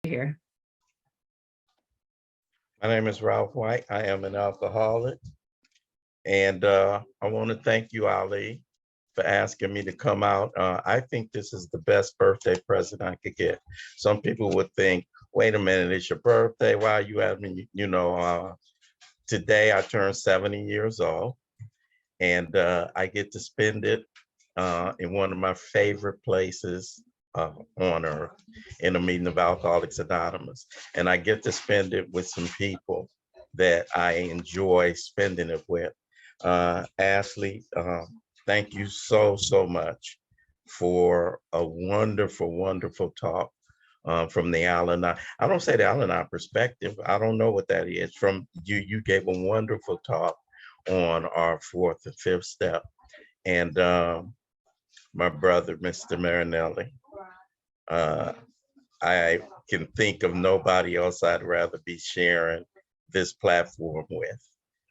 Here. My name is Ralph White. I am an alcoholic. And I want to thank you, Ali, for asking me to come out. I think this is the best birthday present I could get. Some people would think, wait a minute, it's your birthday. Why are you having me? Today I turned 70 years old, and I get to spend it in one of my favorite places on earth, in a meeting of Alcoholics Anonymous. And I get to spend it with some people that I enjoy spending it with. Ashley, thank you so much for a wonderful, wonderful talk from the Al-Anon. I don't say the Al-Anon perspective. I don't know what that is. From you, you gave a wonderful talk on our fourth and fifth step. And my brother, Mr. Marinelli, uh, I can think of nobody else I'd rather be sharing this platform with.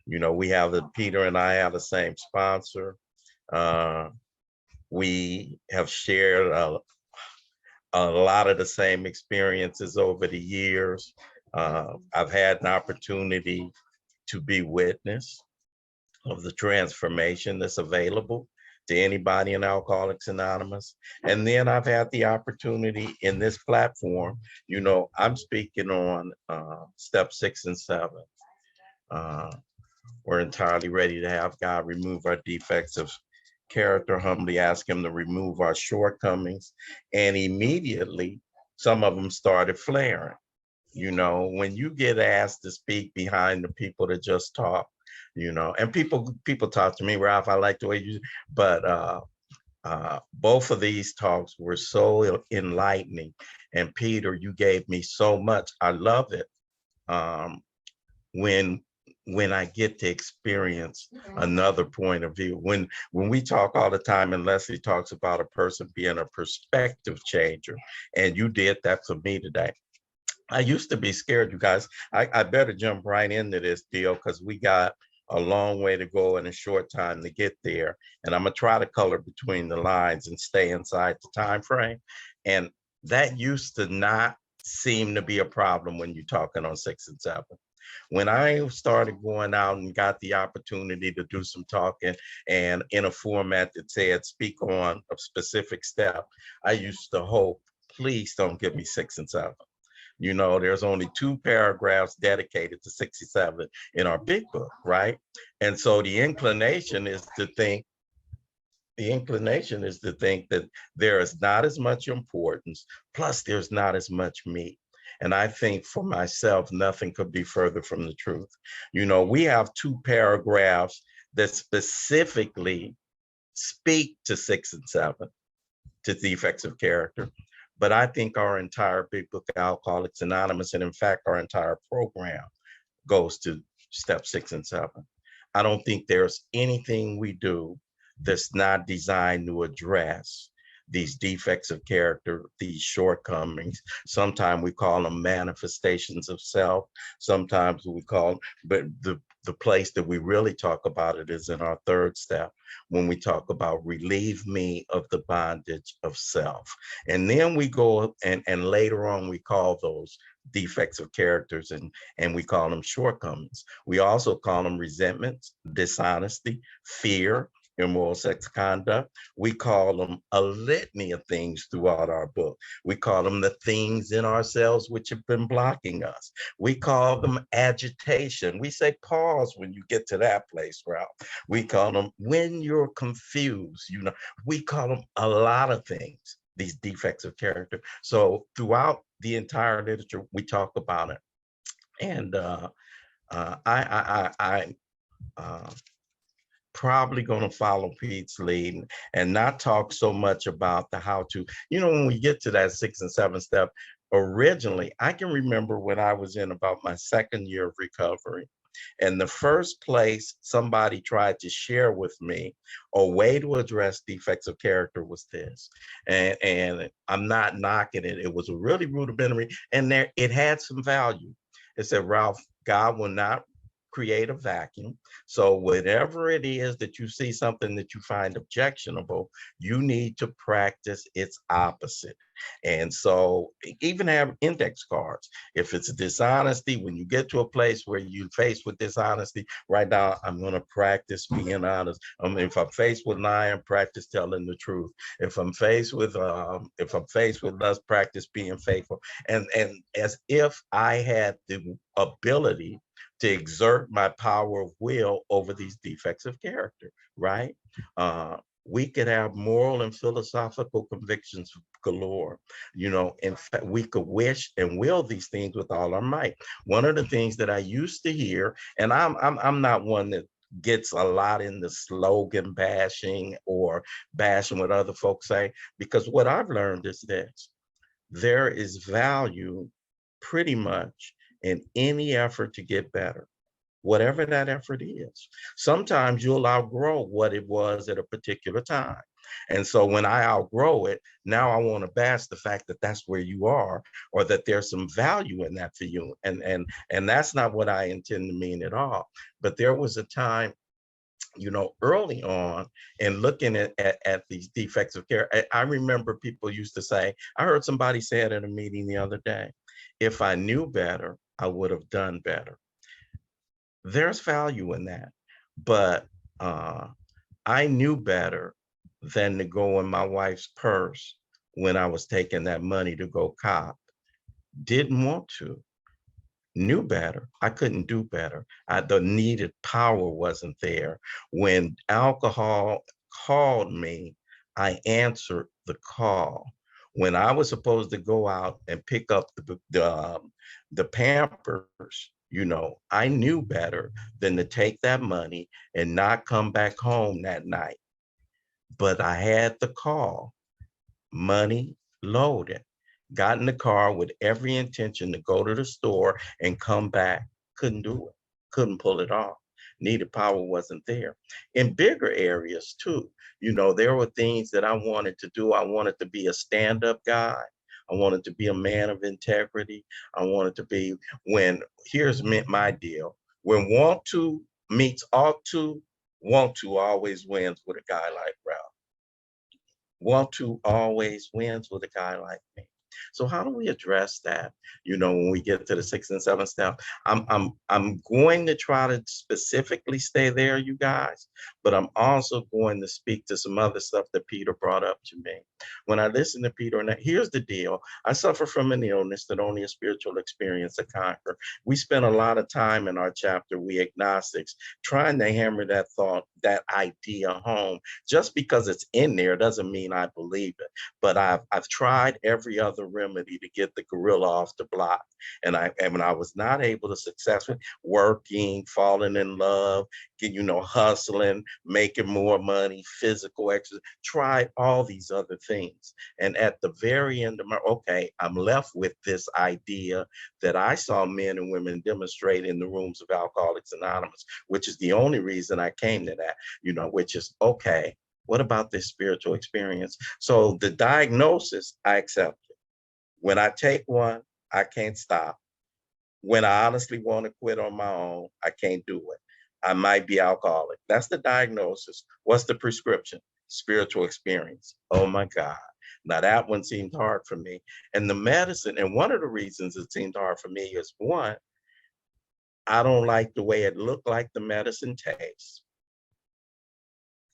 You know, Peter and I have the same sponsor. Uh, we have shared a lot of the same experiences over the years. I've had an opportunity to be witness of the transformation that's available to anybody in Alcoholics Anonymous. And then I've had the opportunity in this platform, I'm speaking on step 6 and 7. We're entirely ready to have God remove our defects of character, humbly ask him to remove our shortcomings. And immediately, some of them started flaring. When you get asked to speak behind the people that just talk, and people talk to me, Ralph, I like the way you, but both of these talks were so enlightening. And Peter, you gave me so much. I love it. When I get to experience another point of view. When we talk all the time, and Leslie talks about a person being a perspective changer, and you did that for me today. I used to be scared, you guys. I better jump right into this deal because we got a long way to go in a short time to get there. And I'm gonna try to color between the lines and stay inside the time frame. And that used to not seem to be a problem when you're talking on 6 and 7. When I started going out and got the opportunity to do some talking and in a format that said speak on a specific step, I used to hope, please don't give me 6 and 7. There's only 2 paragraphs dedicated to 67 in our big book, right? And so the inclination is to think that there is not as much importance, plus there's not as much meat. And I think for myself, nothing could be further from the truth. We have 2 paragraphs that specifically speak to 6 and 7, to defects of character. But I think our entire Big Book of Alcoholics Anonymous, and in fact, our entire program goes to step 6 and 7. I don't think there's anything we do that's not designed to address these defects of character, these shortcomings. Sometimes we call them manifestations of self. Sometimes we call, but the place that we really talk about it is in our 3rd step, when we talk about relieve me of the bondage of self. And then we go and later on we call those defects of characters and we call them shortcomings. We also call them resentments, dishonesty, fear, immoral sex conduct. We call them a litany of things throughout our book. We call them the things in ourselves which have been blocking us. We call them agitation. We say pause when you get to that place, Ralph. We call them when you're confused. We call them a lot of things, these defects of character. So throughout the entire literature, we talk about it. And I probably going to follow Pete's lead and not talk so much about the how to. When we get to that 6 and 7 step, originally, I can remember when I was in about my 2nd year of recovery, and the first place somebody tried to share with me a way to address defects of character was this. And I'm not knocking it. It was a really rudimentary, and it had some value. It said, Ralph, God will not create a vacuum. So whatever it is that you see something that you find objectionable, you need to practice its opposite. And so even have index cards. If it's a dishonesty, when you get to a place where you're faced with dishonesty, right now, I'm going to practice being honest. If I'm faced with lying, practice telling the truth. If I'm faced with lust, practice being faithful. And as if I had the ability to exert my power of will over these defects of character, right? We could have moral and philosophical convictions galore. In fact, we could wish and will these things with all our might. One of the things that I used to hear, and I'm not one that gets a lot in the slogan bashing or bashing what other folks say, because what I've learned is this: there is value pretty much in any effort to get better, whatever that effort is. Sometimes you'll outgrow what it was at a particular time. And so when I outgrow it, now I want to bash the fact that that's where you are, or that there's some value in that for you. And that's not what I intend to mean at all. But there was a time, early on, and looking at these defects of care. I remember people used to say, I heard somebody say it at a meeting the other day, if I knew better, I would have done better. There's value in that. But I knew better than to go in my wife's purse when I was taking that money to go cop. Didn't want to. Knew better. I couldn't do better. The needed power wasn't there. When alcohol called me, I answered the call. When I was supposed to go out and pick up the Pampers, I knew better than to take that money and not come back home that night. But I had the call, money loaded, got in the car with every intention to go to the store and come back. Couldn't do it, couldn't pull it off. Needed power wasn't there. In bigger areas too, there were things that I wanted to do. I wanted to be a stand-up guy. I wanted to be a man of integrity. I wanted to be, here's my deal. When want to meets ought to, want to always wins with a guy like Ralph. Want to always wins with a guy like me. So how do we address that? When we get to the 6th and 7th step, I'm going to try to specifically stay there, you guys, but I'm also going to speak to some other stuff that Peter brought up to me. When I listen to Peter, and here's the deal: I suffer from an illness that only a spiritual experience can conquer. We spent a lot of time in our chapter, we agnostics, trying to hammer that thought, that idea home. Just because it's in there doesn't mean I believe it. But I've tried every other remedy to get the gorilla off the block. And when I was not able to successfully working, falling in love, hustling, making more money, physical exercise, tried all these other things. And at the very end of I'm left with this idea that I saw men and women demonstrate in the rooms of Alcoholics Anonymous, which is the only reason I came to that, which is, okay, what about this spiritual experience? So the diagnosis, I accept it. When I take one, I can't stop. When I honestly want to quit on my own, I can't do it. I might be alcoholic. That's the diagnosis. What's the prescription? Spiritual experience. Oh my God. Now that one seemed hard for me. And the medicine, and one of the reasons it seemed hard for me is, one, I don't like the way it looked like the medicine tastes.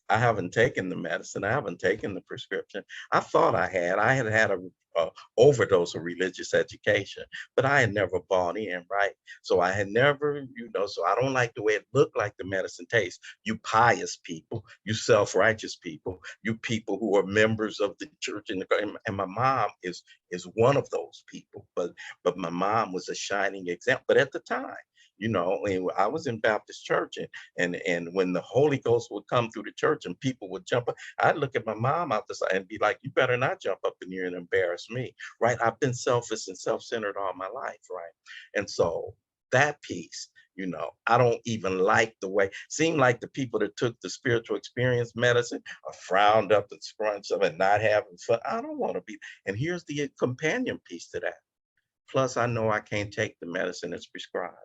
I haven't taken the medicine. I haven't taken the prescription. I thought I had had a overdose of religious education, but I had never bought in, right? So I had never, so I don't like the way it looked like the medicine tastes. You pious people, you self-righteous people, you people who are members of the church, and my mom is one of those people. But my mom was a shining example. But at the time, I was in Baptist church, and when the Holy Ghost would come through the church and people would jump up, I'd look at my mom out the side and be like, you better not jump up in here and embarrass me, right? I've been selfish and self-centered all my life, right? And so that piece, I don't even like the way, seemed like the people that took the spiritual experience medicine are frowned up and scrunched up and not having fun. I don't want to be. And here's the companion piece to that. Plus, I know I can't take the medicine that's prescribed.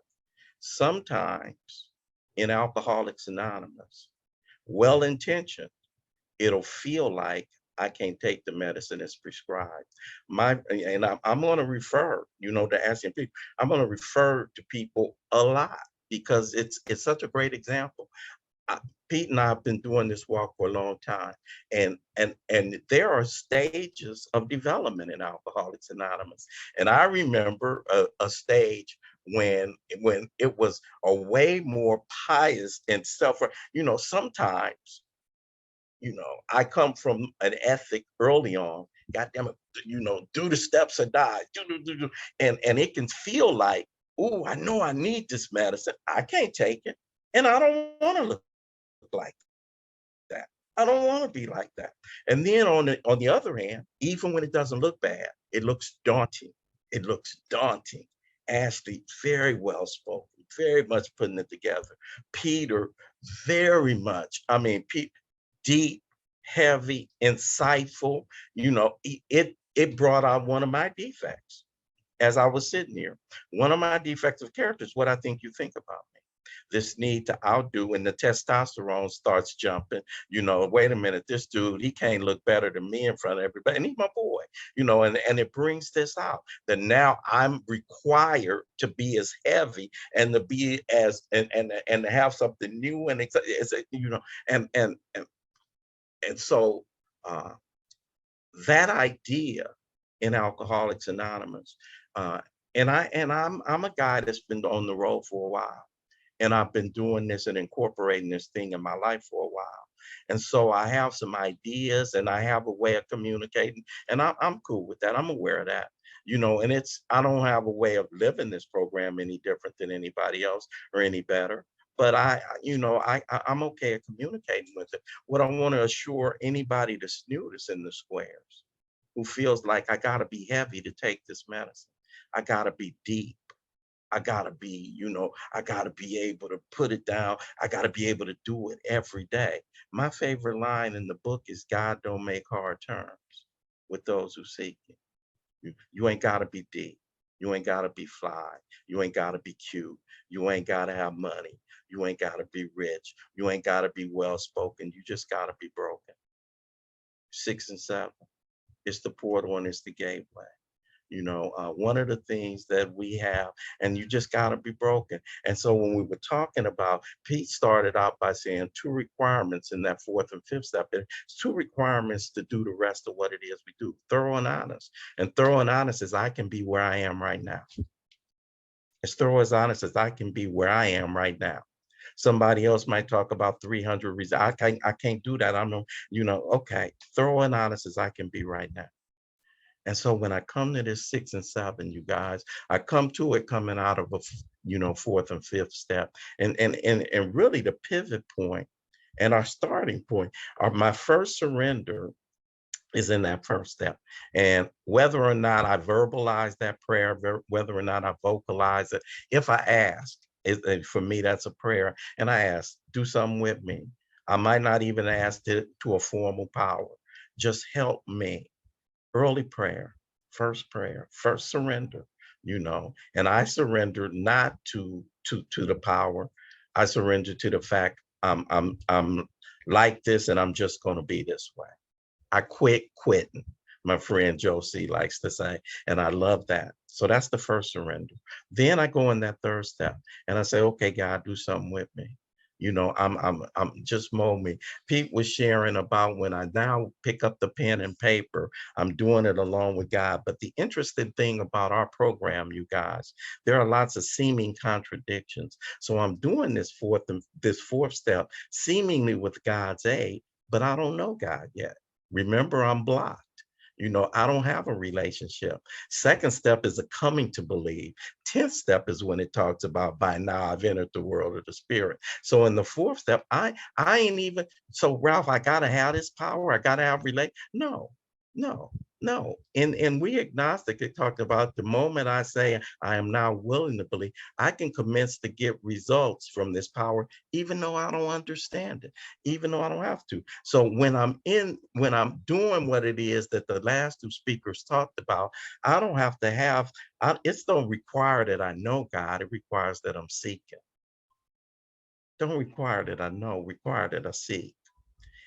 Sometimes in Alcoholics Anonymous, well-intentioned, it'll feel like I can't take the medicine as prescribed. I'm going to refer, to asking people. I'm going to refer to people a lot because it's such a great example. I, Pete and I have been doing this walk for a long time, and there are stages of development in Alcoholics Anonymous. And I remember a stage when it was a way more pious and self. Sometimes I come from an ethic early on. God damn it, do the steps or die. And it can feel like, oh, I know I need this medicine. I can't take it, and I don't want to look like that. I don't want to be like that. And then on the other hand, even when it doesn't look bad, it looks daunting. It looks daunting. Ashley, very well spoken, very much putting it together. Peter, very much. I mean, deep, heavy, insightful. It brought out one of my defects as I was sitting here. One of my defects of character is what I think you think about me. This need to outdo, and the testosterone starts jumping. Wait a minute, this dude, he can't look better than me in front of everybody. And he's my boy, and it brings this out that now I'm required to be as heavy and to be as and to have something new and and so uh, that idea in Alcoholics Anonymous, uh, I'm a guy that's been on the road for a while, and I've been doing this and incorporating this thing in my life for a while, and so I have some ideas and I have a way of communicating, and I'm cool with that. I'm aware of that. And I don't have a way of living this program any different than anybody else or any better. But I'm okay at communicating with it. What I want to assure anybody that's new that's in the squares, who feels like I gotta be heavy to take this medicine. I gotta be deep. I gotta be able to put it down. I gotta be able to do it every day. My favorite line in the book is God don't make hard terms with those who seek him. You ain't gotta be deep. You ain't gotta be fly. You ain't gotta be cute. You ain't gotta have money. You ain't gotta be rich. You ain't gotta be well spoken. You just gotta be broken. 6 and 7. It's the portal and it's the gateway. One of the things that we have, and you just got to be broken. And so when we were talking about, Pete started out by saying 2 requirements in that 4th and 5th step. It's 2 requirements to do the rest of what it is we do. Thorough and honest. And thorough and honest is I can be where I am right now. As thorough as honest as I can be where I am right now. Somebody else might talk about 300 reasons. I can't do that. I know, okay. Thorough and honest as I can be right now. And so when I come to this 6 and 7, you guys, I come to it coming out of a 4th and 5th step. And really the pivot point and our starting point are my first surrender is in that first step. And whether or not I verbalize that prayer, whether or not I vocalize it, if I ask, for me, that's a prayer. And I ask, do something with me. I might not even ask it to a formal power. Just help me. Early prayer, first surrender, and I surrender not to the power. I surrender to the fact I'm like this and I'm just going to be this way. I quit quitting, my friend Josie likes to say, and I love that. So that's the first surrender. Then I go in that third step and I say, okay, God, do something with me. I'm just mold me. Pete was sharing about when I now pick up the pen and paper, I'm doing it along with God. But the interesting thing about our program, you guys, there are lots of seeming contradictions. So I'm doing this fourth step, seemingly with God's aid, but I don't know God yet. Remember, I'm blocked. I don't have a relationship. Second step is a coming to believe. 10th step is when it talks about by now I've entered the world of the spirit. So in the fourth step, I ain't even, so Ralph, I gotta have this power, I gotta have relate. No, no, no. And we agnostic, it talked about the moment I say I am now willing to believe, I can commence to get results from this power, even though I don't understand it, even though I don't have to. So when I'm doing what it is that the last 2 speakers talked about, I don't have to have, it don't require that I know God, it requires that I'm seeking. don't require that I know, require that I see.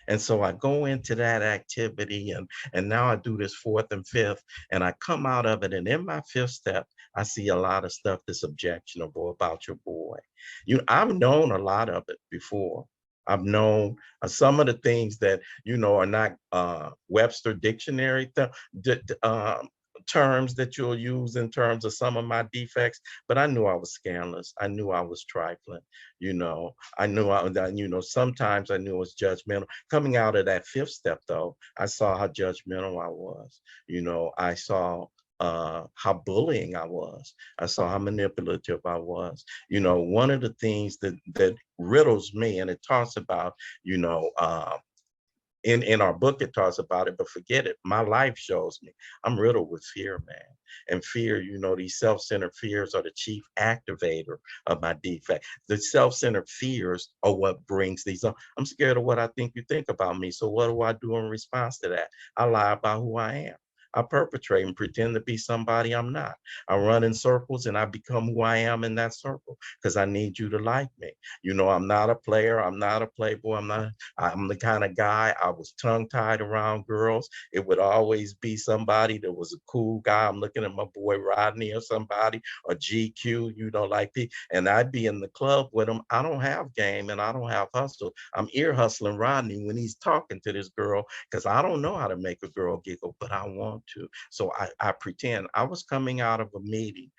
And so I go into that activity and now I do this fourth and fifth and I come out of it. And in my fifth step, I see a lot of stuff that's objectionable about your boy. I've known a lot of it before. I've known some of the things that, are not Webster dictionary terms that you'll use in terms of some of my defects, but I knew I was scandalous. I knew I was trifling. I knew sometimes I knew it was judgmental. Coming out of that fifth step, though, I saw how judgmental I was. I saw how bullying I was. I saw how manipulative I was. One of the things that riddles me, and it talks about, in our book, it talks about it, but forget it. My life shows me I'm riddled with fear, man. And fear, these self-centered fears are the chief activator of my defect. The self-centered fears are what brings these on. I'm scared of what I think you think about me. So what do I do in response to that? I lie about who I am. I perpetrate and pretend to be somebody I'm not. I run in circles and I become who I am in that circle because I need you to like me. I'm not a player. I'm not a playboy. I'm the kind of guy. I was tongue-tied around girls. It would always be somebody that was a cool guy. I'm looking at my boy Rodney or somebody, or GQ, and I'd be in the club with him. I don't have game and I don't have hustle. I'm ear hustling Rodney when he's talking to this girl because I don't know how to make a girl giggle, but I want to. So I pretend. I was coming out of a meeting,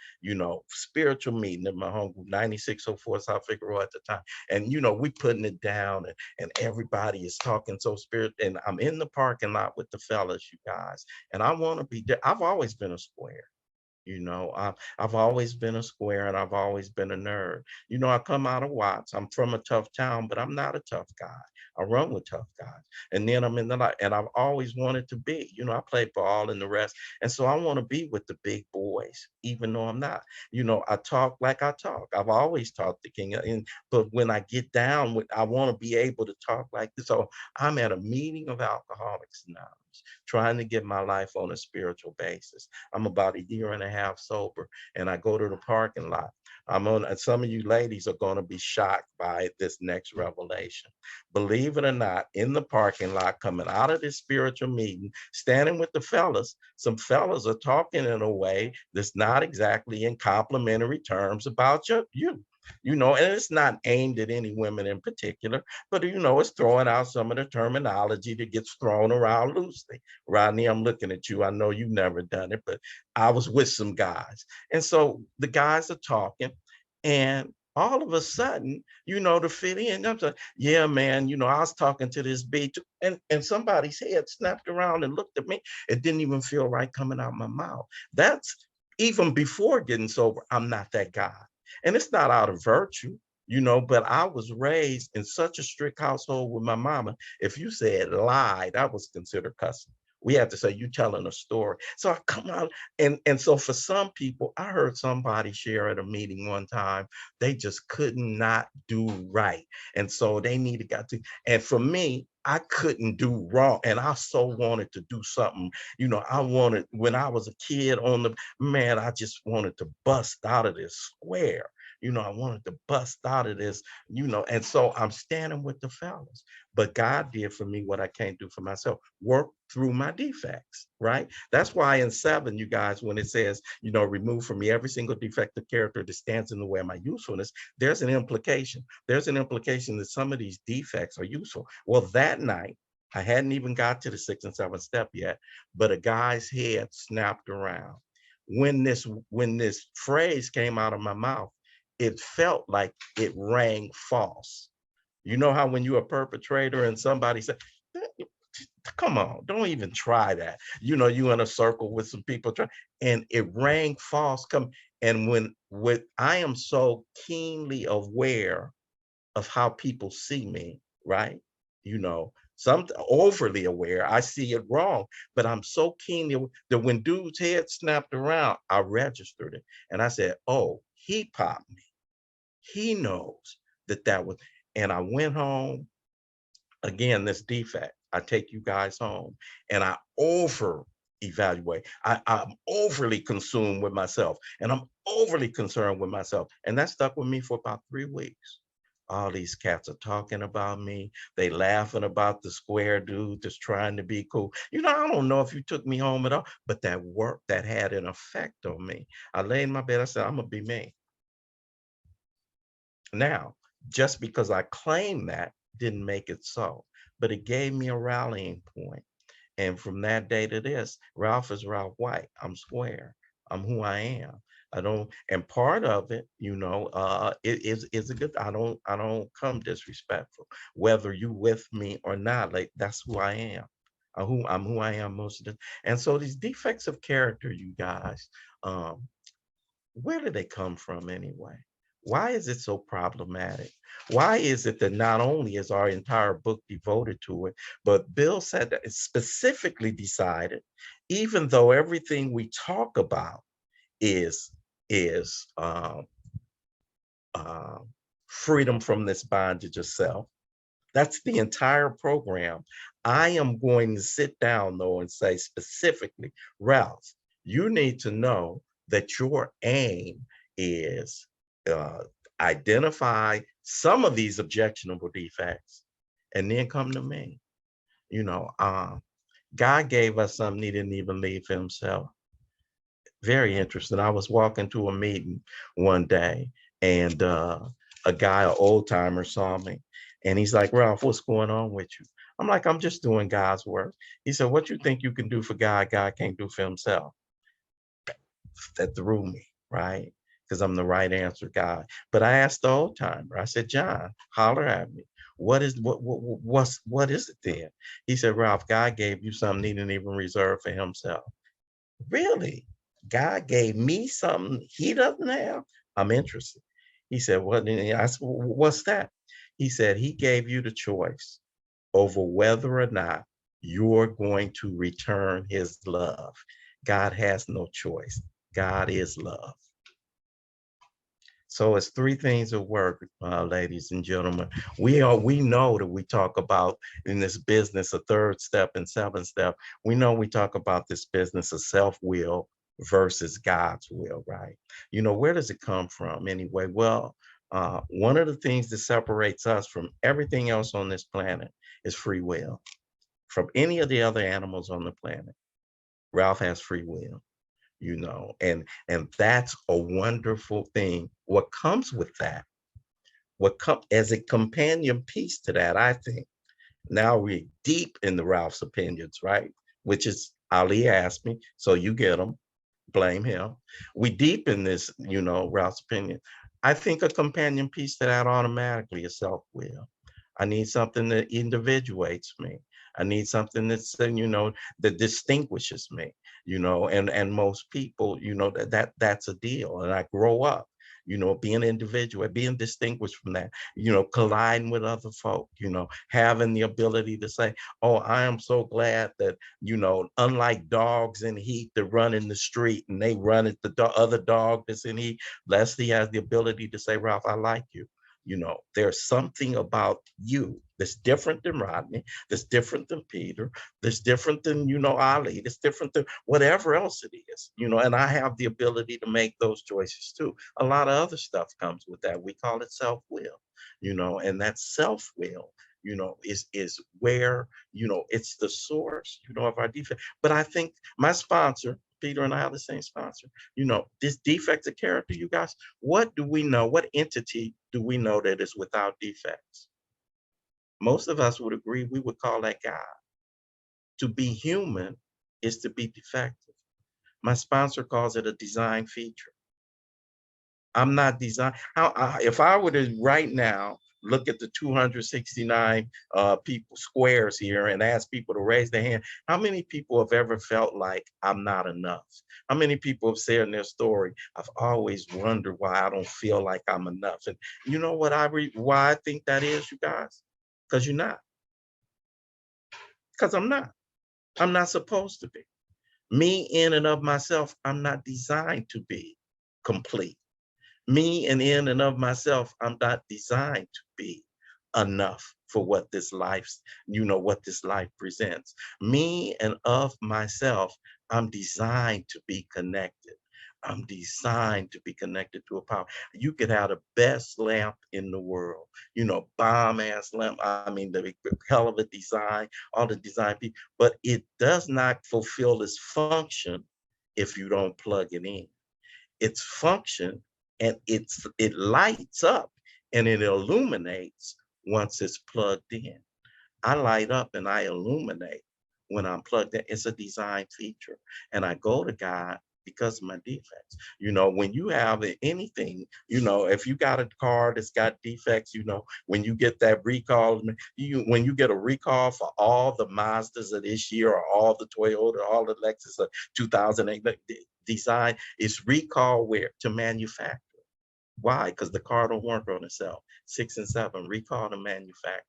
spiritual meeting at my home group, 9604 South Figueroa at the time. And, we putting it down and everybody is talking so spirit. And I'm in the parking lot with the fellas, you guys. And I want to be there. I've always been a square. I've always been a square and I've always been a nerd. I come out of Watts. I'm from a tough town, but I'm not a tough guy. I run with tough guys. And then I'm in the light, and I've always wanted to be. I played ball and the rest. And so I want to be with the big boys, even though I'm not. I talk like I talk. I've always talked the king. But when I get down, I want to be able to talk like this. So I'm at a meeting of Alcoholics Anonymous, trying to get my life on a spiritual basis. I'm about a year and a half sober, and I go to the parking lot. And some of you ladies are going to be shocked by this next revelation. Believe it or not, in the parking lot, coming out of this spiritual meeting, standing with the fellas, some fellas are talking in a way that's not exactly in complimentary terms about you. And it's not aimed at any women in particular, but it's throwing out some of the terminology that gets thrown around loosely. Rodney, I'm looking at you. I know you've never done it, but I was with some guys. And so the guys are talking, and all of a sudden, to fit in, I'm like, yeah, man, I was talking to this bitch, and somebody's head snapped around and looked at me. It didn't even feel right coming out my mouth. That's even before getting sober. I'm not that guy. And it's not out of virtue, but I was raised in such a strict household with my mama. If you said lie, that was considered cussing. We had to say, you telling a story. So I come out, and so for some people, I heard somebody share at a meeting one time, they just could not do right. And so they got to, and for me, I couldn't do wrong. And I so wanted to do something, I wanted, when I was a kid man, I just wanted to bust out of this square. I wanted to bust out of this, and so I'm standing with the fellas. But God did for me what I can't do for myself, work through my defects, right? That's why in 7, you guys, when it says, remove from me every single defective character that stands in the way of my usefulness, there's an implication. There's an implication that some of these defects are useful. Well, that night, I hadn't even got to the 6th and 7th step yet, but a guy's head snapped around. When this phrase came out of my mouth, it felt like it rang false. You know how when you're a perpetrator and somebody said, come on, don't even try that. You in a circle with some people and it rang false. And when I am so keenly aware of how people see me, right? Some overly aware, I see it wrong, but I'm so keenly that when dude's head snapped around, I registered it. And I said, oh, he popped me. He knows that was, and I went home. Again, this defect, I take you guys home and I over evaluate. I'm overly consumed with myself and I'm overly concerned with myself. And that stuck with me for about 3 weeks. all these cats are talking about me. They laughing about the square dude that's trying to be cool. I don't know if you took me home at all, but that had an effect on me. I lay in my bed, I said, I'm gonna be me. Now, just because I claimed that didn't make it so, but it gave me a rallying point. And from that day to this, Ralph is Ralph White. I'm square. I'm who I am. I don't, and part of it, it is a good. I don't come disrespectful, whether you with me or not. Like that's who I am. I'm who I am most of the. And so these defects of character, you guys, um, where do they come from anyway? Why is it so problematic? Why is it that not only is our entire book devoted to it, but Bill said that it's specifically decided, even though everything we talk about is is uh, freedom from this bondage of self. That's the entire program. I am going to sit down though and say specifically, Ralph, you need to know that your aim is uh, identify some of these objectionable defects and then come to me. You know, God gave us something he didn't even leave for himself. Very interesting. I was walking to a meeting one day and a guy, an old timer, saw me and he's like, Ralph, what's going on with you? I'm like, I'm just doing God's work. He said, what you think you can do for God, God can't do for himself? That threw me, right? Because I'm the right answer guy. But I asked the old timer, I said, John, holler at me. What is it then? He said, Ralph, God gave you something he didn't even reserve for himself. Really? God gave me something he doesn't have? I'm interested. He said, what? I said, what's that? He said, he gave you the choice over whether or not you're going to return his love. God has no choice. God is love. So it's three things at work, ladies and gentlemen. We know that we talk about in this business a third step and seventh step. We know we talk about this business of self-will versus God's will, right? Where does it come from anyway? Well, one of the things that separates us from everything else on this planet is free will. From any of the other animals on the planet, Ralph has free will. And that's a wonderful thing. What comes with that, what comes as a companion piece to that, I think, now we're deep in the Ralph's opinions, right? Which is Ali asked me, so you get them, blame him. We deep in this, Ralph's opinion. I think a companion piece to that automatically is self-will. I need something that individuates me. I need something that's, that distinguishes me, and most people, that's a deal. And I grow up, being an individual, being distinguished from that, colliding with other folk, having the ability to say, oh, I am so glad that, unlike dogs in heat that run in the street and they run at the other dog that's in heat, Leslie has the ability to say, Ralph, I like you. There's something about you that's different than Rodney, that's different than Peter, that's different than, Ali, that's different than whatever else it is, and I have the ability to make those choices too. A lot of other stuff comes with that. We call it self-will, and that self-will, is where, it's the source, of our defect. But I think my sponsor, Peter and I have the same sponsor, this defect of character, you guys, what do we know? What entity do we know that is without defects? Most of us would agree we would call that God. To be human is to be defective. My sponsor calls it a design feature. I'm not designed. If I were to right now look at the 269 people squares here and ask people to raise their hand, how many people have ever felt like I'm not enough? How many people have said in their story, I've always wondered why I don't feel like I'm enough? And you know what why I think that is, you guys? Because you're not. Because I'm not. I'm not supposed to be. Me in and of myself, I'm not designed to be complete. Me and in and of myself, I'm not designed to be enough for what what this life presents. Me and of myself, I'm designed to be connected. I'm designed to be connected to a power. You could have the best lamp in the world, bomb ass lamp. I mean, the hell of a design, all the design people, but it does not fulfill its function if you don't plug it in. Its function, and it lights up and it illuminates once it's plugged in. I light up and I illuminate when I'm plugged in. It's a design feature. And I go to God because of my defects. When you have anything, if you got a car that's got defects, when you get that recall, when you get a recall for all the Mazdas of this year or all the Toyota, all the Lexus of 2008 design, is recall where to manufacture. Why? Because the car don't work on itself. 6 and 7, recall the manufacturer.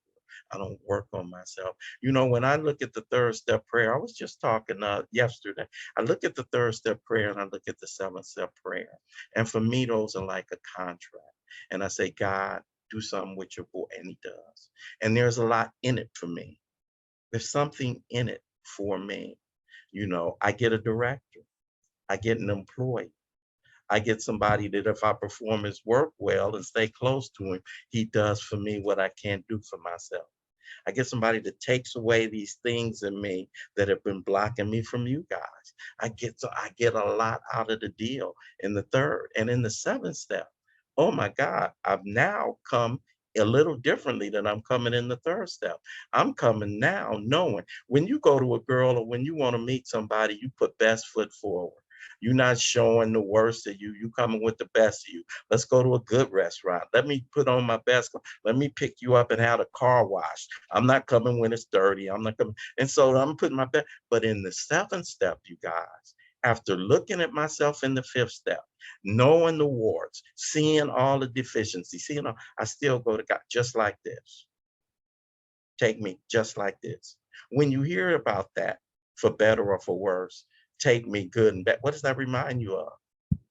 I don't work on myself. When I look at the third step prayer, I was just talking yesterday. I look at the third step prayer and I look at the seventh step prayer. And for me, those are like a contract. And I say, God, do something with your boy. And he does. And there's a lot in it for me. There's something in it for me. I get a director. I get an employee. I get somebody that if I perform his work well and stay close to him, he does for me what I can't do for myself. I get somebody that takes away these things in me that have been blocking me from you guys. I get a lot out of the deal in the third and in the seventh step. Oh my God, I've now come a little differently than I'm coming in the third step. I'm coming now knowing when you go to a girl or when you want to meet somebody, you put best foot forward. You're not showing the worst of you. You coming with the best of you. Let's go to a good restaurant. Let me put on my best. Let me pick you up and have a car wash. I'm not coming when it's dirty. I'm not coming. And so I'm putting my best. But in the seventh step, you guys, after looking at myself in the fifth step, knowing the warts, seeing all the deficiencies, I still go to God just like this. Take me just like this. When you hear about that, for better or for worse, take me good and bad, what does that remind you of?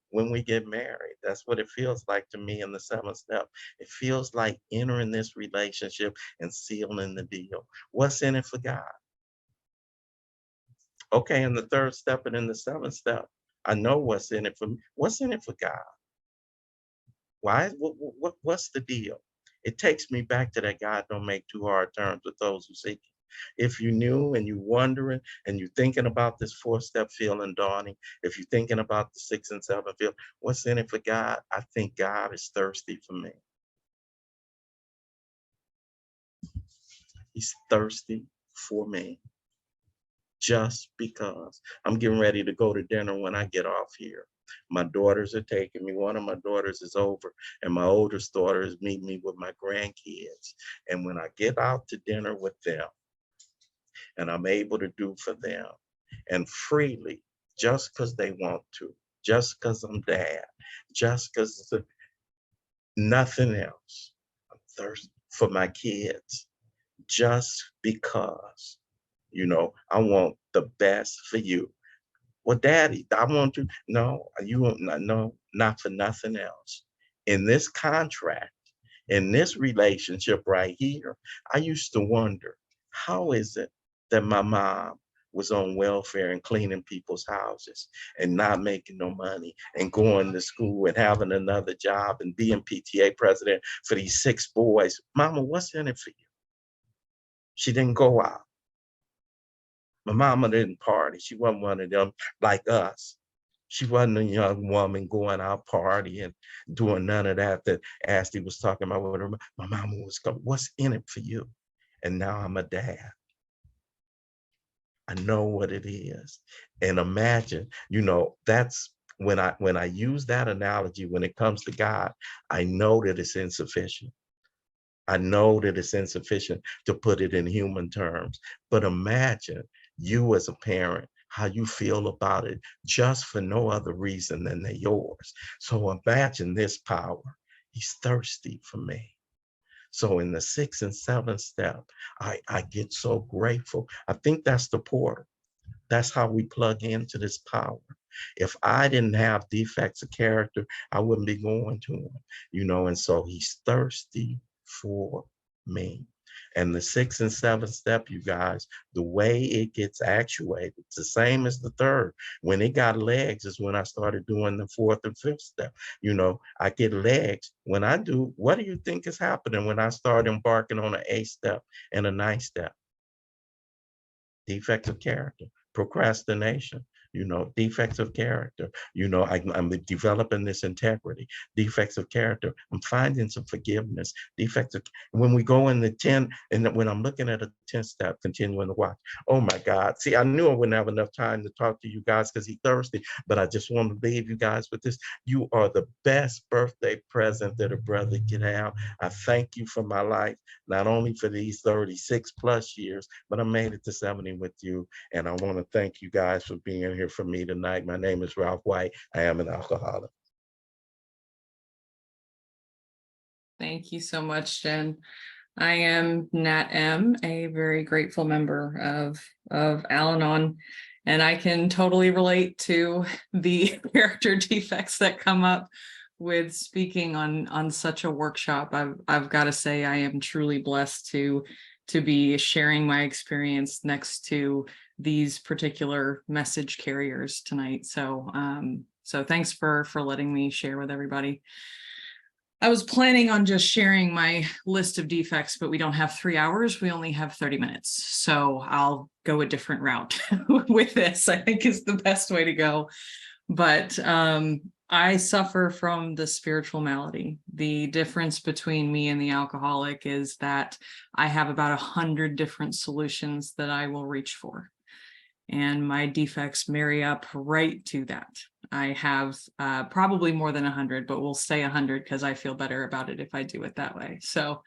When we get married, that's what it feels like to me in the seventh step. It feels like entering this relationship and sealing the deal. What's in it for God? Okay, in the third step and in the seventh step, I know what's in it for me. What's in it for God? Why? What's the deal? It takes me back to that God don't make too hard terms with those who seek him. If you knew and you wondering and you thinking about this fourth step feeling daunting, if you're thinking about the 6 and 7 feel, what's in it for God? I think God is thirsty for me. He's thirsty for me. Just because I'm getting ready to go to dinner when I get off here. My daughters are taking me. One of my daughters is over, and my oldest daughter is meeting me with my grandkids. And when I get out to dinner with them, and I'm able to do for them, and freely, just because they want to, just because I'm dad, just because nothing else. I'm thirsty for my kids, just because, I want the best for you. Well, daddy, I want to. No, you won't. No, not for nothing else. In this contract, in this relationship right here, I used to wonder, how is it that my mom was on welfare and cleaning people's houses and not making no money and going to school and having another job and being PTA president for these 6 boys? Mama, what's in it for you? She didn't go out. My mama didn't party. She wasn't one of them like us. She wasn't a young woman going out partying, doing none of that Ashley was talking about with her. My mama was going, what's in it for you? And now I'm a dad. I know what it is. And imagine, that's when I use that analogy, when it comes to God, I know that it's insufficient. I know that it's insufficient to put it in human terms, but imagine you as a parent, how you feel about it just for no other reason than they're yours. So imagine this power. He's thirsty for me. So in the 6th and 7th step, I get so grateful. I think that's the portal. That's how we plug into this power. If I didn't have defects of character, I wouldn't be going to him, and so he's thirsty for me. And the 6th and 7th step, you guys, the way it gets actuated, it's the same as the 3rd. When it got legs is when I started doing the 4th and 5th step. You know, I get legs. When I do, what do you think is happening when I start embarking on an 8th step and a 9th step? Defects of character, procrastination, you know, defects of character. You know, I'm developing this integrity, defects of character. I'm finding some forgiveness, defects of, when we go in the 10, and when I'm looking at a 10 step, continuing to watch, oh my God. See, I knew I wouldn't have enough time to talk to you guys because he's thirsty, but I just want to leave you guys with this. You are the best birthday present that a brother can have. I thank you for my life, not only for these 36 plus years, but I made it to 70 with you. And I want to thank you guys for being here for me tonight. My name is Ralph White. I am an alcoholic. Thank you so much, Jen. I am Nat M, a very grateful member of Al-Anon, and I can totally relate to the character defects that come up with speaking on such a workshop. I've got to say I am truly blessed to be sharing my experience next to these particular message carriers tonight. So so thanks for letting me share with everybody. I was planning on just sharing my list of defects, but we don't have 3 hours. We only have 30 minutes. So I'll go a different route with this, I think is the best way to go. But I suffer from the spiritual malady. The difference between me and the alcoholic is that I have about 100 different solutions that I will reach for. And my defects marry up right to that. I have probably more than 100, but we'll say 100 because I feel better about it if I do it that way. So,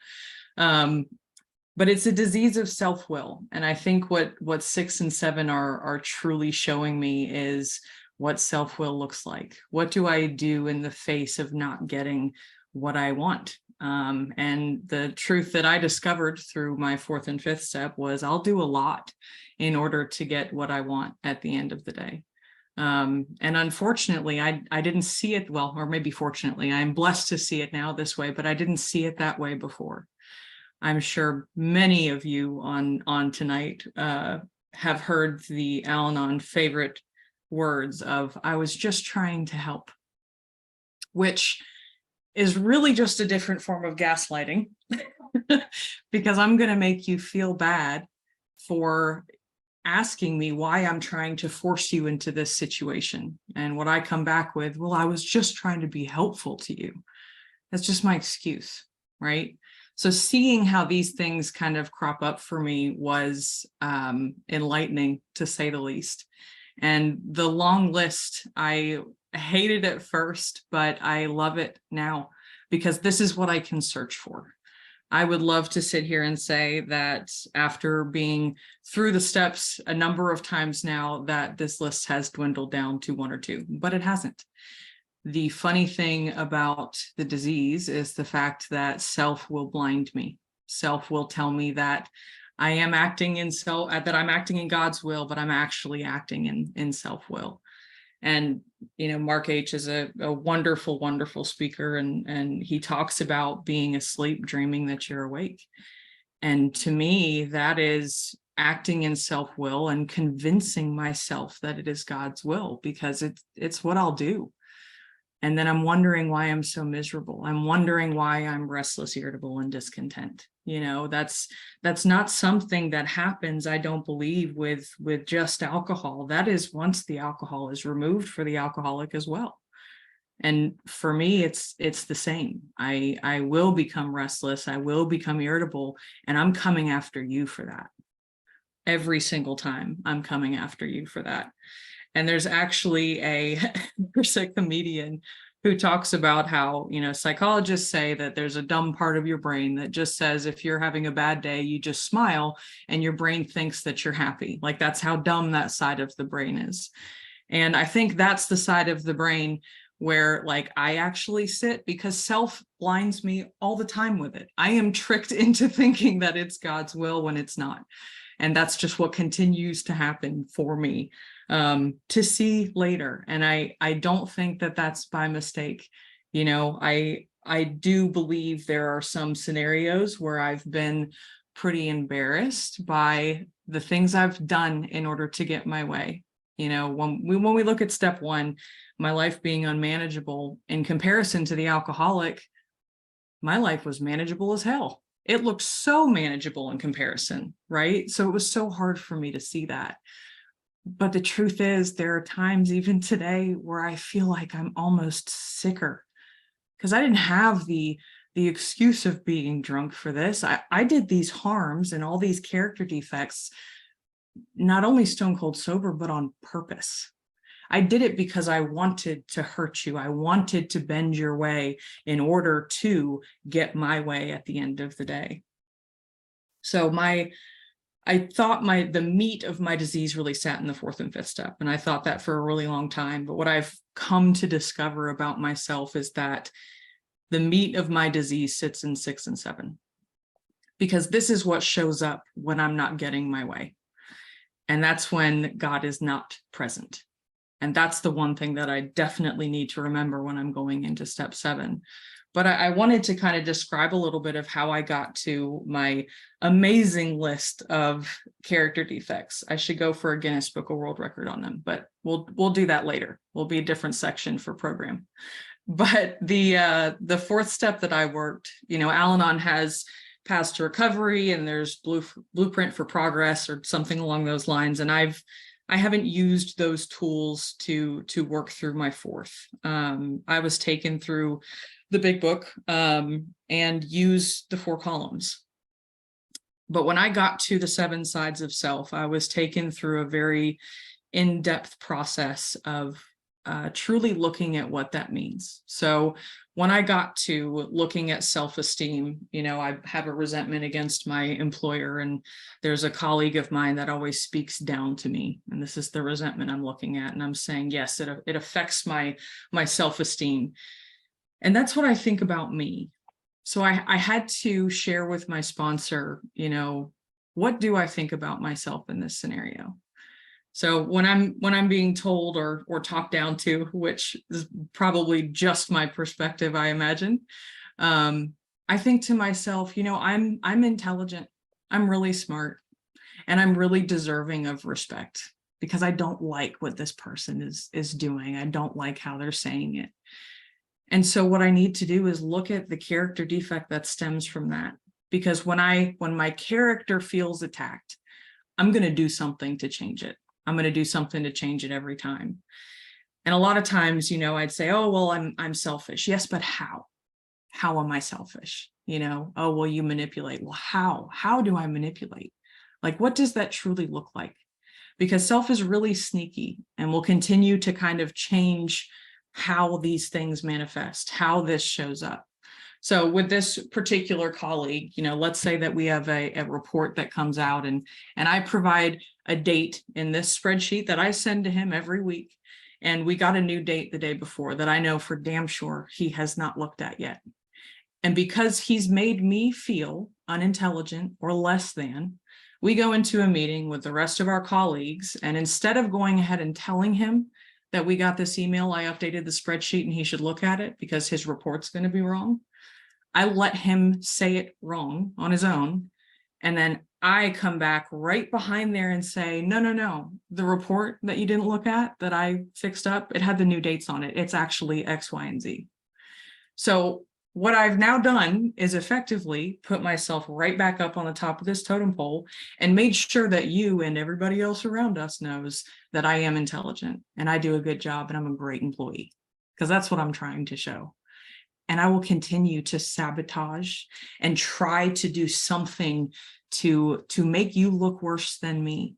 but it's a disease of self-will. And I think what 6 and 7 are truly showing me is what self-will looks like. What do I do in the face of not getting what I want? And the truth that I discovered through my 4th and 5th step was I'll do a lot in order to get what I want at the end of the day. And unfortunately, I didn't see it, well, or maybe fortunately, I'm blessed to see it now this way, but I didn't see it that way before. I'm sure many of you on tonight have heard the Al-Anon favorite words of, I was just trying to help, which is really just a different form of gaslighting because I'm going to make you feel bad for asking me why I'm trying to force you into this situation. And what I come back with, well, I was just trying to be helpful to you. That's just my excuse, right? So seeing how these things kind of crop up for me was enlightening, to say the least. And the long list, I hated at first, but I love it now because this is what I can search for. I would love to sit here and say that after being through the steps a number of times now, that this list has dwindled down to 1 or 2, but it hasn't. The funny thing about the disease is the fact that self will blind me. Self will tell me that I am acting in that I'm acting in God's will, but I'm actually acting in self-will. And, you know, Mark H is a wonderful, wonderful speaker, and he talks about being asleep, dreaming that you're awake. And to me, that is acting in self-will and convincing myself that it is God's will, because it's what I'll do. And then I'm wondering why I'm so miserable. I'm wondering why I'm restless, irritable, and discontent. You know, that's not something that happens, I don't believe, with just alcohol. That is once the alcohol is removed for the alcoholic as well. And for me, it's the same. I will become restless. I will become irritable, and I'm coming after you for that. Every single time I'm coming after you for that. And there's actually there's a comedian who talks about how, you know, psychologists say that there's a dumb part of your brain that just says if you're having a bad day, you just smile and your brain thinks that you're happy. Like, that's how dumb that side of the brain is. And I think that's the side of the brain where, like, I actually sit, because self blinds me all the time with it. I am tricked into thinking that it's God's will when it's not. And that's just what continues to happen for me, to see later. And I don't think that that's by mistake. You know, I do believe there are some scenarios where I've been pretty embarrassed by the things I've done in order to get my way. You know, when we look at step one, my life being unmanageable in comparison to the alcoholic, my life was manageable as hell. It looked so manageable in comparison, right? So it was so hard for me to see that. But the truth is, there are times even today where I feel like I'm almost sicker because I didn't have the excuse of being drunk for this. I did these harms and all these character defects, not only stone cold sober, but on purpose. I did it because I wanted to hurt you. I wanted to bend your way in order to get my way at the end of the day. So I thought the meat of my disease really sat in the fourth and fifth step. And I thought that for a really long time. But what I've come to discover about myself is that the meat of my disease sits in 6 and 7, because this is what shows up when I'm not getting my way. And that's when God is not present. And that's the one thing that I definitely need to remember when I'm going into step 7. But I wanted to kind of describe a little bit of how I got to my amazing list of character defects. I should go for a Guinness Book of World Record on them, but we'll do that later. Will be a different section for program. But the fourth step that I worked, you know, Al-Anon has Paths to Recovery, and there's Blueprint for Progress or something along those lines. And I haven't used those tools to work through my fourth. I was taken through the big book and used the 4 columns. But when I got to the 7 sides of self, I was taken through a very in-depth process of truly looking at what that means. So when I got to looking at self-esteem, you know, I have a resentment against my employer, and there's a colleague of mine that always speaks down to me. And this is the resentment I'm looking at. And I'm saying, yes, it affects my self-esteem. And that's what I think about me. So I had to share with my sponsor, you know, what do I think about myself in this scenario? So when I'm being told or talked down to, which is probably just my perspective, I imagine, I think to myself, you know, I'm intelligent, I'm really smart, and I'm really deserving of respect, because I don't like what this person is doing. I don't like how they're saying it. And so what I need to do is look at the character defect that stems from that. Because when my character feels attacked, I'm going to do something to change it. I'm going to do something to change it every time. And a lot of times, you know, I'd say, oh, well, I'm selfish. Yes, but how? How am I selfish? You know, oh, well, you manipulate. Well, how? How do I manipulate? Like, what does that truly look like? Because self is really sneaky and will continue to kind of change how these things manifest, how this shows up. So with this particular colleague, you know, let's say that we have a report that comes out, and I provide a date in this spreadsheet that I send to him every week. And we got a new date the day before that I know for damn sure he has not looked at yet. And because he's made me feel unintelligent or less than, we go into a meeting with the rest of our colleagues. And instead of going ahead and telling him that we got this email, I updated the spreadsheet and he should look at it because his report's going to be wrong, I let him say it wrong on his own. And then I come back right behind there and say, no, the report that you didn't look at that I fixed up, it had the new dates on it. It's actually X, Y, and Z. So what I've now done is effectively put myself right back up on the top of this totem pole and made sure that you and everybody else around us knows that I am intelligent and I do a good job and I'm a great employee, because that's what I'm trying to show. And I will continue to sabotage and try to do something to make you look worse than me,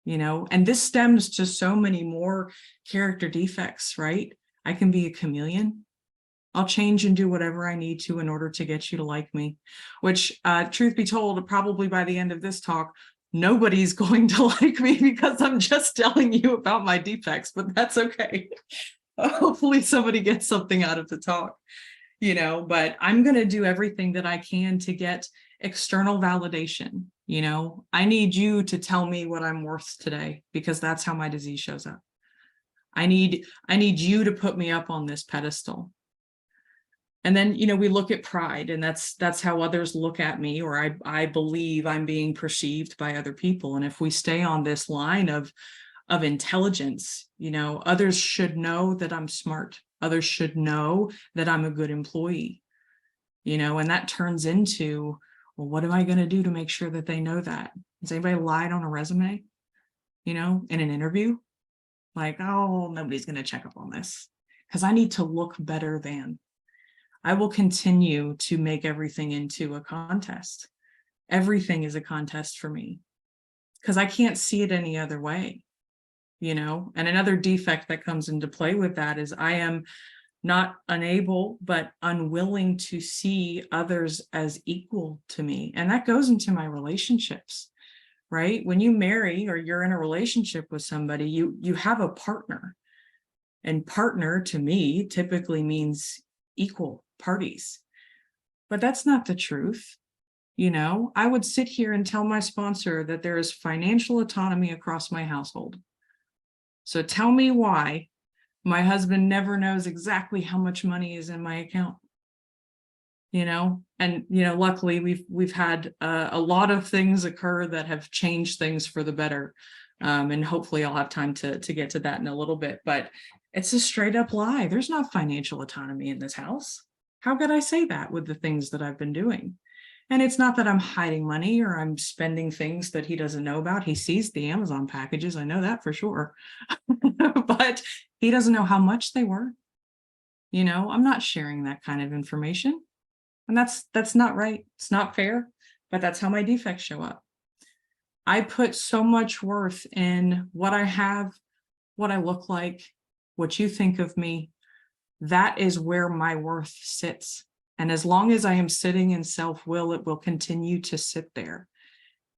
you know. And this stems to so many more character defects, right? I can be a chameleon. I'll change and do whatever I need to in order to get you to like me, which truth be told, probably by the end of this talk, nobody's going to like me because I'm just telling you about my defects, but that's okay. Hopefully somebody gets something out of the talk. You know, but I'm going to do everything that I can to get external validation. You know, I need you to tell me what I'm worth today, because that's how my disease shows up. I need you to put me up on this pedestal. And then, we look at pride, and that's how others look at me, or I believe I'm being perceived by other people. And if we stay on this line of intelligence, others should know that I'm smart. Others should know that I'm a good employee, and that turns into, well, what am I going to do to make sure that they know that? Has anybody lied on a resume, in an interview? Like, oh, nobody's going to check up on this because I need to look better than. I will continue to make everything into a contest. Everything is a contest for me because I can't see it any other way, and another defect that comes into play with that is I am not unable, but unwilling to see others as equal to me. And that goes into my relationships, right? When you marry or you're in a relationship with somebody, you have a partner. And partner to me typically means equal parties. But that's not the truth. I would sit here and tell my sponsor that there is financial autonomy across my household. So tell me why my husband never knows exactly how much money is in my account. And luckily we've had a lot of things occur that have changed things for the better. And hopefully I'll have time to get to that in a little bit, but it's a straight up lie. There's not financial autonomy in this house. How could I say that with the things that I've been doing? And it's not that I'm hiding money or I'm spending things that he doesn't know about. He sees the Amazon packages. I know that for sure, but he doesn't know how much they were. I'm not sharing that kind of information. And that's not right. It's not fair, but that's how my defects show up. I put so much worth in what I have, what I look like, what you think of me. That is where my worth sits. And as long as I am sitting in self-will, it will continue to sit there.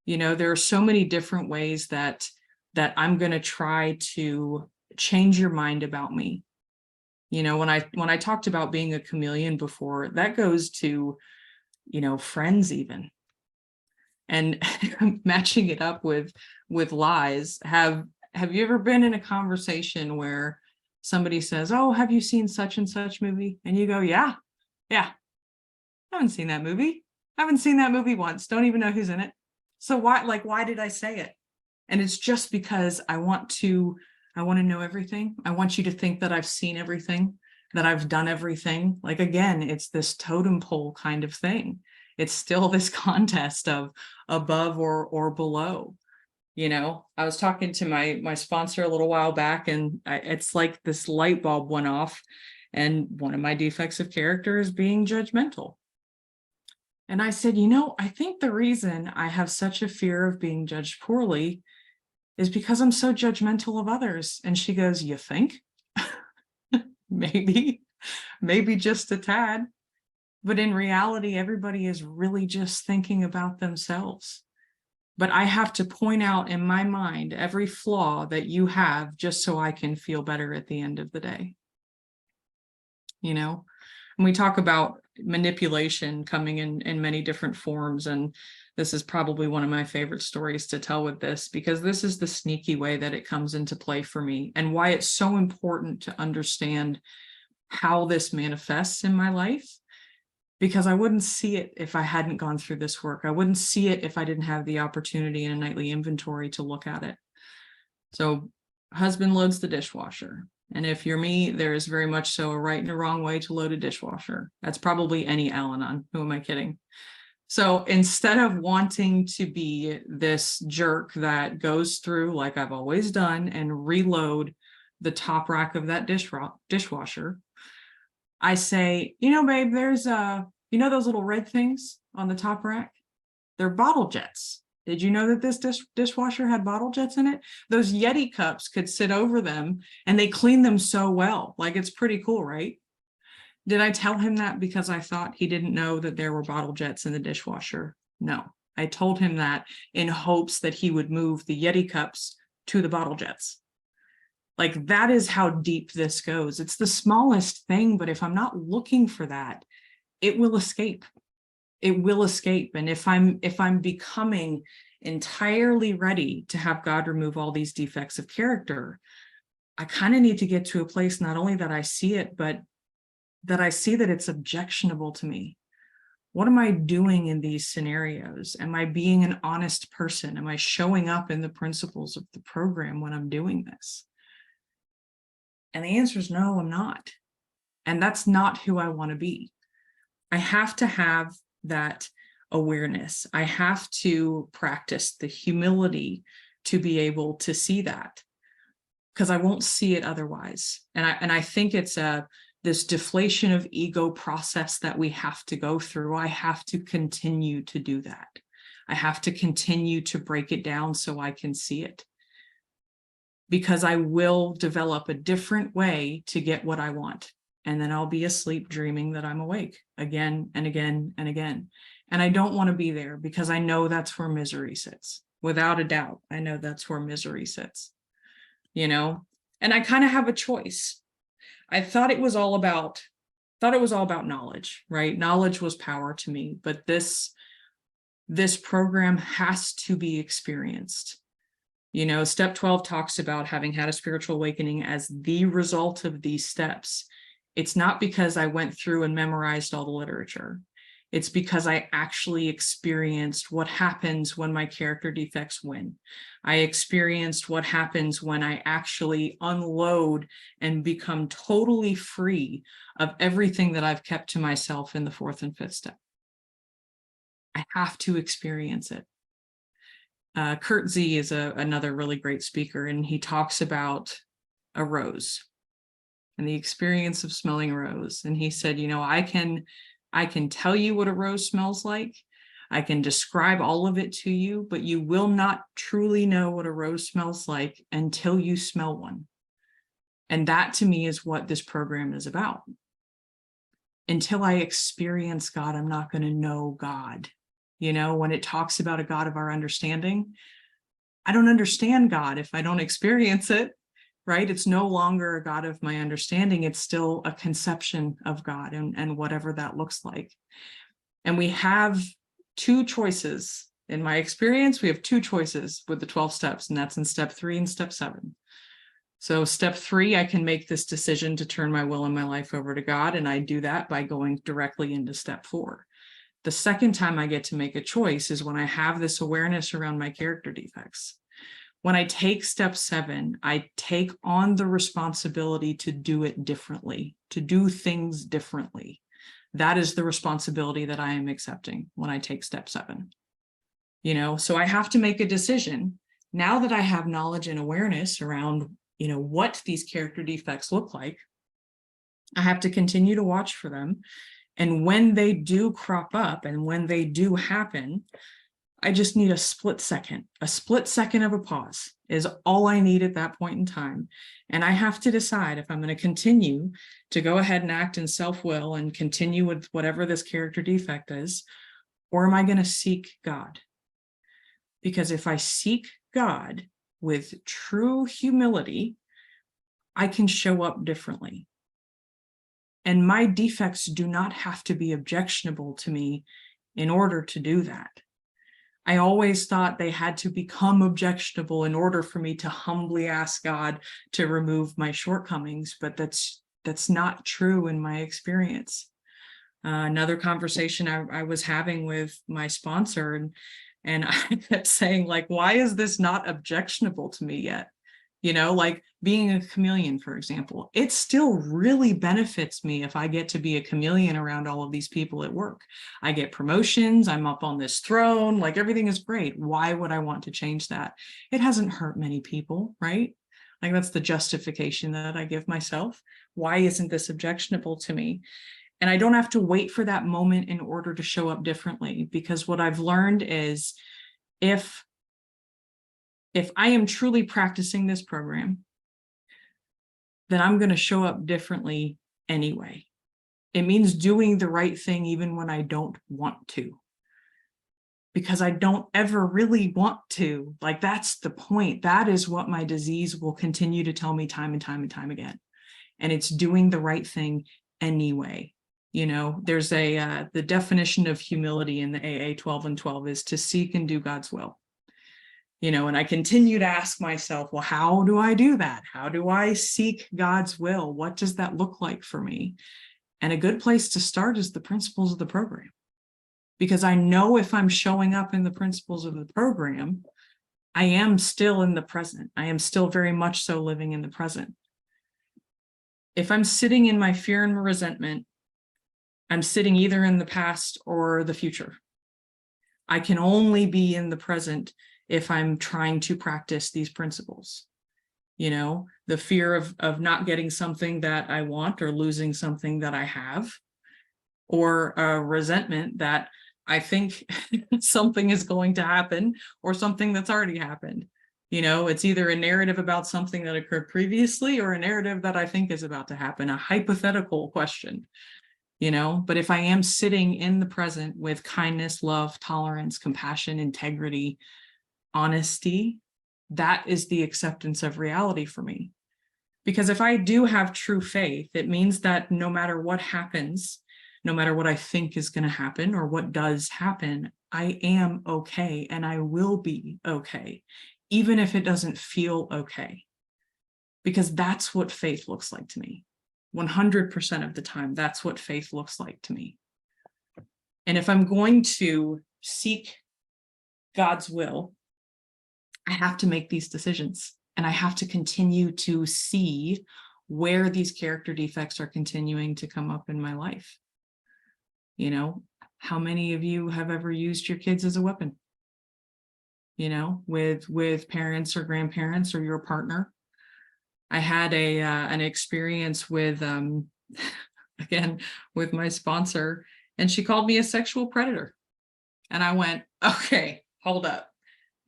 There are so many different ways that I'm going to try to change your mind about me. When I talked about being a chameleon before, that goes to, friends even. And matching it up with lies. Have you ever been in a conversation where somebody says, oh, have you seen such and such movie? And you go, yeah, I haven't seen that movie. I haven't seen that movie once. Don't even know who's in it. So why did I say it? And it's just because I want to know everything. I want you to think that I've seen everything, that I've done everything. Like, again, it's this totem pole kind of thing. It's still this contest of above or below. I was talking to my sponsor a little while back, and it's like this light bulb went off. And one of my defects of character is being judgmental. And I said, I think the reason I have such a fear of being judged poorly is because I'm so judgmental of others. And she goes, you think? maybe just a tad. But in reality, everybody is really just thinking about themselves. But I have to point out in my mind every flaw that you have just so I can feel better at the end of the day. And we talk about manipulation coming in many different forms. And this is probably one of my favorite stories to tell with this, because this is the sneaky way that it comes into play for me, and why it's so important to understand how this manifests in my life, because I wouldn't see it if I hadn't gone through this work. I wouldn't see it if I didn't have the opportunity in a nightly inventory to look at it. So husband loads the dishwasher. And if you're me, there is very much so a right and a wrong way to load a dishwasher. That's probably any Al-Anon. Who am I kidding? So instead of wanting to be this jerk that goes through, like I've always done, and reload the top rack of that dishwasher, I say, babe, there's those little red things on the top rack? They're bottle jets. Did you know that this dishwasher had bottle jets in it? Those Yeti cups could sit over them, and they clean them so well. Like, it's pretty cool, right? Did I tell him that because I thought he didn't know that there were bottle jets in the dishwasher? No, I told him that in hopes that he would move the Yeti cups to the bottle jets. Like, that is how deep this goes. It's the smallest thing, but if I'm not looking for that, it will escape. It will escape. And if I'm becoming entirely ready to have God remove all these defects of character, I kind of need to get to a place not only that I see it, but that I see that it's objectionable to me. What am I doing in these scenarios? Am I being an honest person? Am I showing up in the principles of the program when I'm doing this? And the answer is no, I'm not. And that's not who I want to be. I have to have that awareness. I have to practice the humility to be able to see that, because I won't see it otherwise. And I think it's this deflation of ego process that we have to go through. I have to continue to do that. I have to continue to break it down so I can see it, because I will develop a different way to get what I want. And then I'll be asleep dreaming that I'm awake again and again and again. And I don't want to be there, because I know that's where misery sits. Without a doubt, I know that's where misery sits, you know, and I kind of have a choice. I thought it was all about knowledge, right? Knowledge was power to me, but this program has to be experienced. You know, step 12 talks about having had a spiritual awakening as the result of these steps. It's not because I went through and memorized all the literature. It's because I actually experienced what happens when my character defects win. I experienced what happens when I actually unload and become totally free of everything that I've kept to myself in the fourth and fifth step. I have to experience it. Kurt Z is another really great speaker, and he talks about a rose and the experience of smelling a rose. And he said, you know, I can tell you what a rose smells like. I can describe all of it to you, but you will not truly know what a rose smells like until you smell one. And that to me is what this program is about. Until I experience God, I'm not going to know God. You know, when it talks about a God of our understanding, I don't understand God if I don't experience it, right? It's no longer a God of my understanding. It's still a conception of God, and whatever that looks like. And we have two choices. In my experience, we have two choices with the 12 steps, and that's in step 3 and step 7. So step 3, I can make this decision to turn my will and my life over to God, and I do that by going directly into step 4. The second time I get to make a choice is when I have this awareness around my character defects. When I take step 7, I take on the responsibility to do it differently, to do things differently. That is the responsibility that I am accepting when I take step 7. You know, so I have to make a decision. Now that I have knowledge and awareness around, you know, what these character defects look like, I have to continue to watch for them. And when they do crop up and when they do happen, I just need a split second of a pause is all I need at that point in time. And I have to decide if I'm going to continue to go ahead and act in self-will and continue with whatever this character defect is, or am I going to seek God? Because if I seek God with true humility, I can show up differently. And my defects do not have to be objectionable to me in order to do that. I always thought they had to become objectionable in order for me to humbly ask God to remove my shortcomings, but that's not true in my experience. Another conversation I was having with my sponsor, and I kept saying, like, why is this not objectionable to me yet? You know, like being a chameleon, for example, it still really benefits me if I get to be a chameleon around all of these people at work. I get promotions, I'm up on this throne, like everything is great. Why would I want to change that? It hasn't hurt many people, right? Like that's the justification that I give myself. Why isn't this objectionable to me? And I don't have to wait for that moment in order to show up differently, because what I've learned is if I am truly practicing this program, then I'm going to show up differently anyway. It means doing the right thing even when I don't want to, because I don't ever really want to. Like, that's the point. That is what my disease will continue to tell me time and time and time again. And it's doing the right thing anyway. You know, there's the definition of humility in the AA 12 and 12 is to seek and do God's will. You know, and I continue to ask myself, well, how do I do that? How do I seek God's will? What does that look like for me? And a good place to start is the principles of the program. Because I know if I'm showing up in the principles of the program, I am still in the present. I am still very much so living in the present. If I'm sitting in my fear and resentment, I'm sitting either in the past or the future. I can only be in the present if I'm trying to practice these principles. You know, the fear of not getting something that I want or losing something that I have, or a resentment that I think something is going to happen or something that's already happened. You know, it's either a narrative about something that occurred previously or a narrative that I think is about to happen, a hypothetical question, you know. But if I am sitting in the present with kindness, love, tolerance, compassion, integrity, honesty, that is the acceptance of reality for me. Because if I do have true faith, it means that no matter what happens, no matter what I think is going to happen or what does happen, I am okay and I will be okay, even if it doesn't feel okay. Because that's what faith looks like to me. 100% of the time, that's what faith looks like to me. And if I'm going to seek God's will, I have to make these decisions, and I have to continue to see where these character defects are continuing to come up in my life. You know, how many of you have ever used your kids as a weapon? You know, with parents or grandparents or your partner. I had an experience with again with my sponsor, and she called me a sexual predator, and I went, okay, hold up.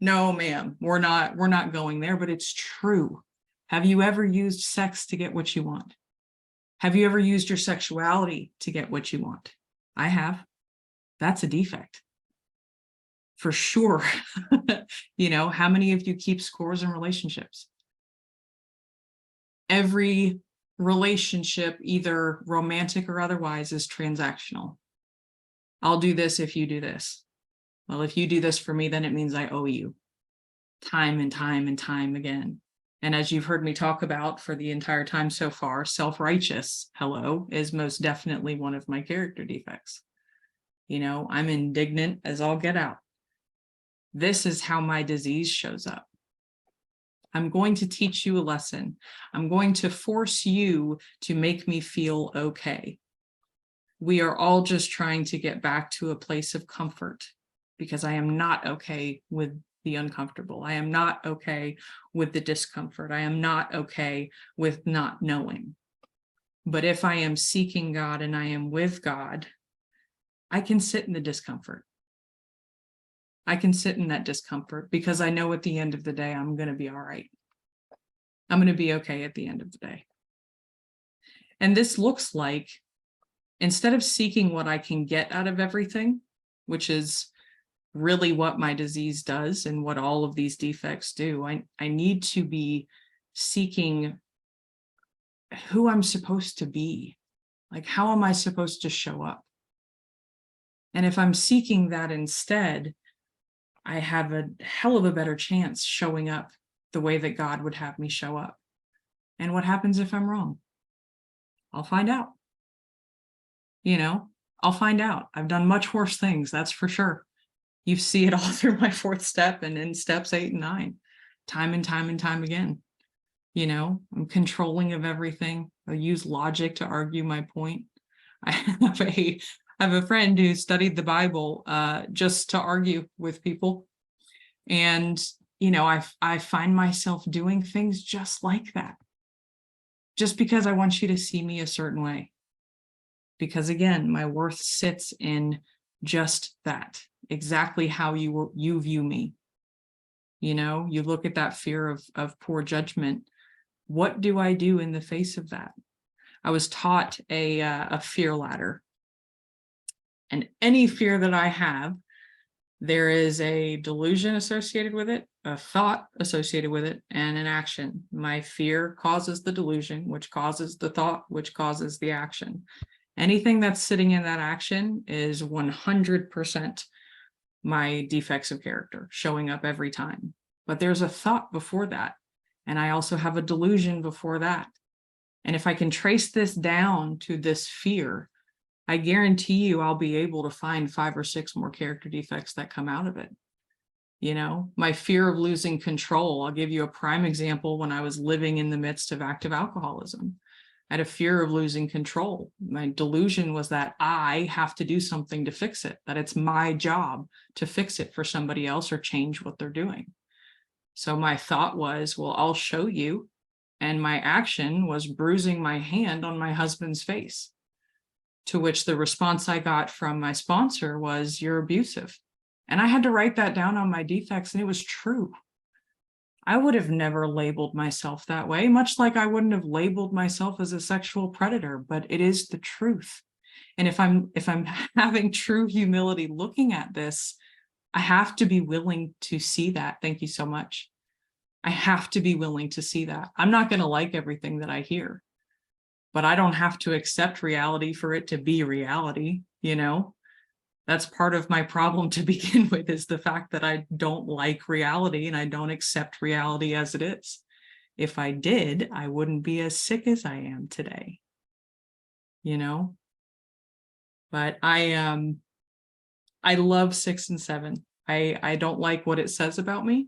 No, ma'am, we're not going there, but it's true. Have you ever used sex to get what you want? Have you ever used your sexuality to get what you want? I have. That's a defect. For sure. You know, how many of you keep scores in relationships? Every relationship, either romantic or otherwise, is transactional. I'll do this if you do this. Well, if you do this for me, then it means I owe you. Time and time and time again. And as you've heard me talk about for the entire time so far, self-righteous, hello, is most definitely one of my character defects. You know, I'm indignant as all get out. This is how my disease shows up. I'm going to teach you a lesson. I'm going to force you to make me feel okay. We are all just trying to get back to a place of comfort, because I am not okay with the uncomfortable. I am not okay with the discomfort. I am not okay with not knowing. But if I am seeking God and I am with God, I can sit in the discomfort. I can sit in that discomfort because I know at the end of the day, I'm going to be all right. I'm going to be okay at the end of the day. And this looks like, instead of seeking what I can get out of everything, which is really what my disease does and what all of these defects do, I need to be seeking who I'm supposed to be. Like, how am I supposed to show up? And if I'm seeking that instead, I have a hell of a better chance showing up the way that God would have me show up. And what happens if I'm wrong? I'll find out. You know, I'll find out. I've done much worse things, that's for sure. You see it all through my fourth step and in steps 8 and 9, time and time and time again. You know, I'm controlling of everything. I use logic to argue my point. I have a friend who studied the Bible just to argue with people. And, you know, I find myself doing things just like that, just because I want you to see me a certain way. Because again, my worth sits in just that, exactly how you view me. You know, you look at that fear of poor judgment. What do I do in the face of that? I was taught a fear ladder. And any fear that I have, there is a delusion associated with it, a thought associated with it, and an action. My fear causes the delusion, which causes the thought, which causes the action. Anything that's sitting in that action is 100% my defects of character showing up every time. But there's a thought before that. And I also have a delusion before that. And if I can trace this down to this fear, I guarantee you I'll be able to find 5 or 6 more character defects that come out of it. You know, my fear of losing control. I'll give you a prime example. When I was living in the midst of active alcoholism, I had a fear of losing control. My delusion was that I have to do something to fix it, that it's my job to fix it for somebody else or change what they're doing. So my thought was, well, I'll show you. And my action was bruising my hand on my husband's face, to which the response I got from my sponsor was, "You're abusive." And I had to write that down on my defects, and it was true. I would have never labeled myself that way, much like I wouldn't have labeled myself as a sexual predator, but it is the truth. And if I'm having true humility looking at this, I have to be willing to see that. Thank you so much. I have to be willing to see that. I'm not going to like everything that I hear, but I don't have to accept reality for it to be reality, you know? That's part of my problem to begin with, is the fact that I don't like reality and I don't accept reality as it is. If I did, I wouldn't be as sick as I am today, you know? But I love 6 and 7. I don't like what it says about me.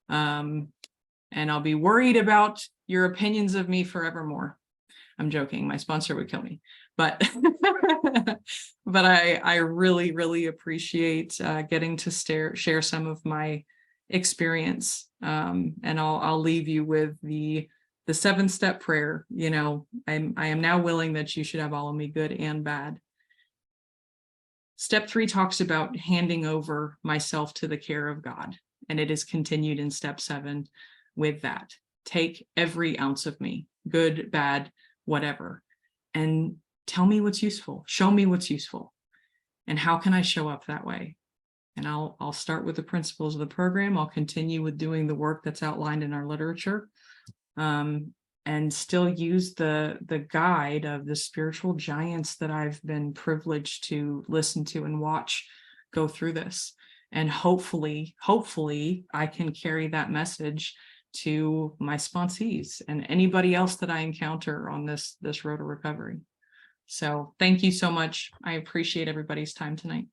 And I'll be worried about your opinions of me forevermore. I'm joking. My sponsor would kill me, but but I really, really appreciate getting to share some of my experience. And I'll leave you with the 7-step prayer. You know, I am now willing that you should have all of me, good and bad. Step 3 talks about handing over myself to the care of God, and it is continued in step 7 with that. Take every ounce of me, good, bad, whatever, and tell me what's useful. Show me what's useful. And how can I show up that way? And I'll start with the principles of the program. I'll continue with doing the work that's outlined in our literature, and still use the guide of the spiritual giants that I've been privileged to listen to and watch go through this. And hopefully I can carry that message to my sponsees and anybody else that I encounter on this road to recovery. So thank you so much. I appreciate everybody's time tonight.